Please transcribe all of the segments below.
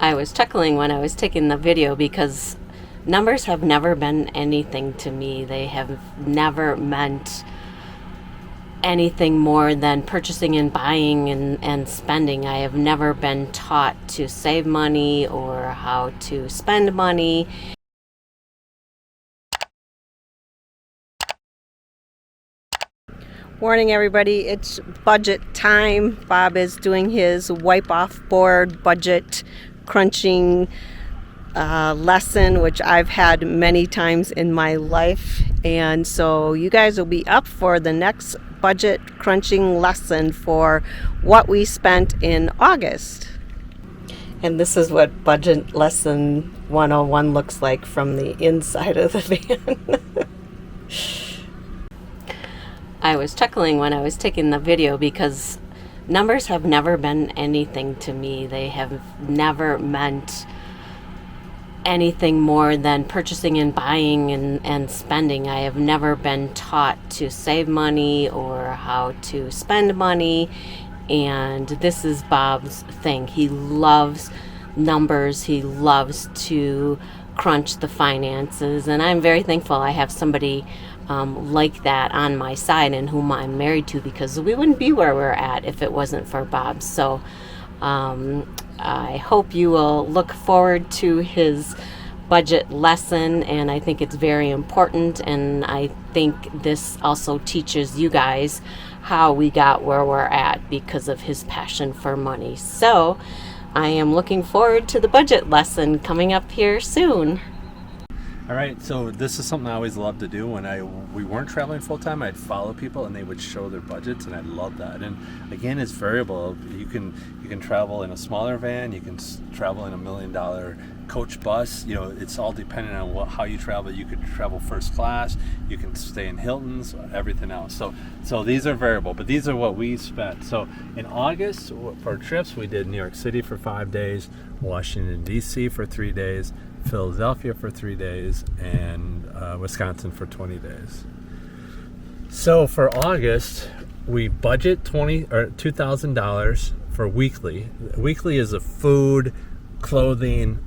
I was chuckling when I was taking the video because numbers have never been anything to me. They have never meant anything more than purchasing and buying and spending. I have never been taught to save money or how to spend money. Morning everybody, it's budget time. Bob is doing his wipe off board budget crunching lesson, which I've had many times in my life, and so you guys will be up for the next budget crunching lesson for what we spent in August. And this is what budget lesson 101 looks like from the inside of the van. I was chuckling when I was taking the video because numbers have never been anything to me. They have never meant anything more than purchasing and buying and spending. I have never been taught to save money or how to spend money, and this is Bob's thing. He loves numbers. He loves to crunch the finances, and I'm very thankful I have somebody like that on my side and whom I'm married to, because we wouldn't be where we're at if it wasn't for Bob. So I hope you will look forward to his budget lesson, and I think it's very important, and I think this also teaches you guys how we got where we're at because of his passion for money. So I am looking forward to the budget lesson coming up here soon. All right, so this is something I always loved to do. When we weren't traveling full time, I'd follow people and they would show their budgets, and I love that. And again, it's variable. You can travel in a smaller van, you can travel in $1 million coach bus. You know, it's all dependent on how you travel. You could travel first class, you can stay in Hilton's, everything else. So these are variable, but these are what we spent. So in August for trips, we did New York City for 5 days, Washington D.C. for 3 days, Philadelphia for 3 days, and Wisconsin for 20 days. So for August, we budget $2,000 for weekly. Weekly is a food, clothing,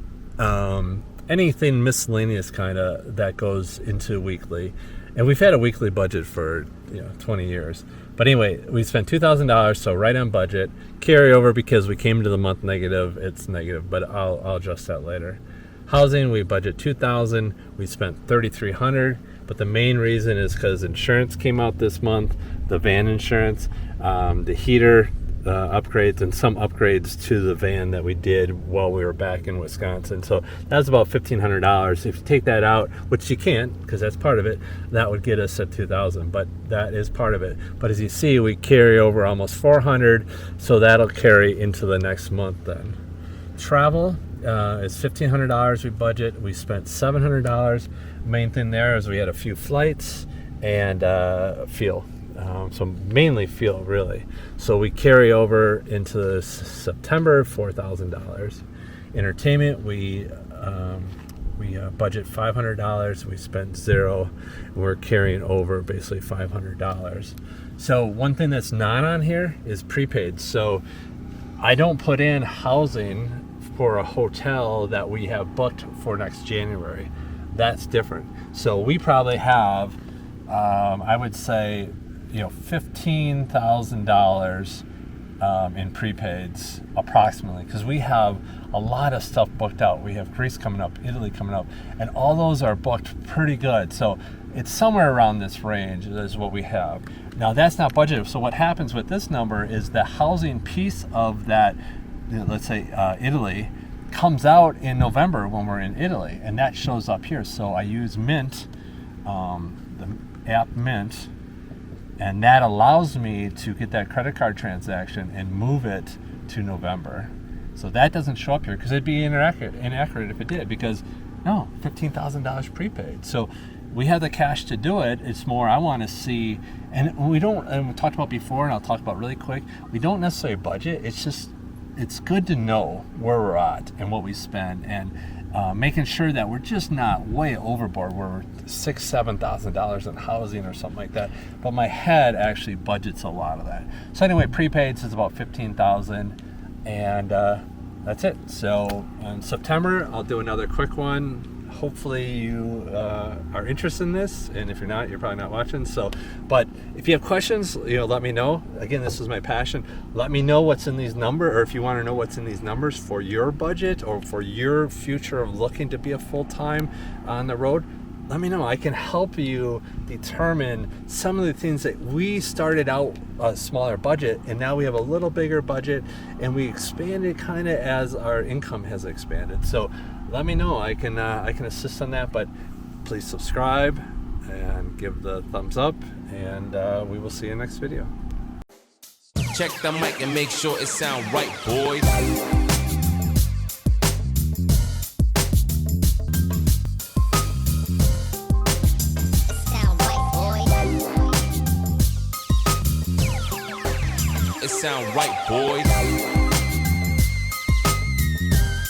anything miscellaneous kind of that goes into weekly. And we've had a weekly budget for 20 years. But anyway, we spent $2,000, so right on budget. Carry over because we came to the month negative. It's negative, but I'll adjust that later. Housing, we budget $2,000. We spent $3,300, but the main reason is because insurance came out this month, the van insurance, the heater upgrades, and some upgrades to the van that we did while we were back in Wisconsin. So that's about $1,500. If you take that out, which you can't because that's part of it, that would get us at $2,000. But that is part of it. But as you see, we carry over almost $400, so that'll carry into the next month then. Travel. It's $1,500 we budget. We spent $700. Main thing there is we had a few flights and fuel. So mainly fuel, really. So we carry over into September $4,000. Entertainment, we budget $500. We spent $0. We're carrying over basically $500. So one thing that's not on here is prepaid. So I don't put in housing for a hotel that we have booked for next January. That's different. So we probably have, I would say, $15,000 in prepaids approximately, because we have a lot of stuff booked out. We have Greece coming up, Italy coming up, and all those are booked pretty good. So it's somewhere around this range is what we have. Now that's not budgeted. So what happens with this number is the housing piece of that, let's say Italy, comes out in November when we're in Italy, and that shows up here. So I use Mint, the app Mint, and that allows me to get that credit card transaction and move it to November. So that doesn't show up here because it'd be inaccurate if it did, because no, $15,000 prepaid. So we have the cash to do it. It's more I want to see, and we talked about before, and I'll talk about really quick, we don't necessarily budget. It's just, it's good to know where we're at and what we spend, and making sure that we're just not way overboard where we're $6,000-$7,000 in housing or something like that. But my head actually budgets a lot of that. So anyway, prepaids is about $15,000, and that's it. So in September, I'll do another quick one. Hopefully you are interested in this, and if you're not, you're probably not watching. So, but if you have questions, let me know. Again, this is my passion. Let me know what's in these numbers, or if you want to know what's in these numbers for your budget or for your future of looking to be a full-time on the road. Let me know. I can help you determine some of the things that we started out a smaller budget, and now we have a little bigger budget, and we expanded kind of as our income has expanded. So let me know. I can assist on that, but please subscribe and give the thumbs up, and we will see you next video. Check the mic and make sure it sound right, boys. It sound right, boys.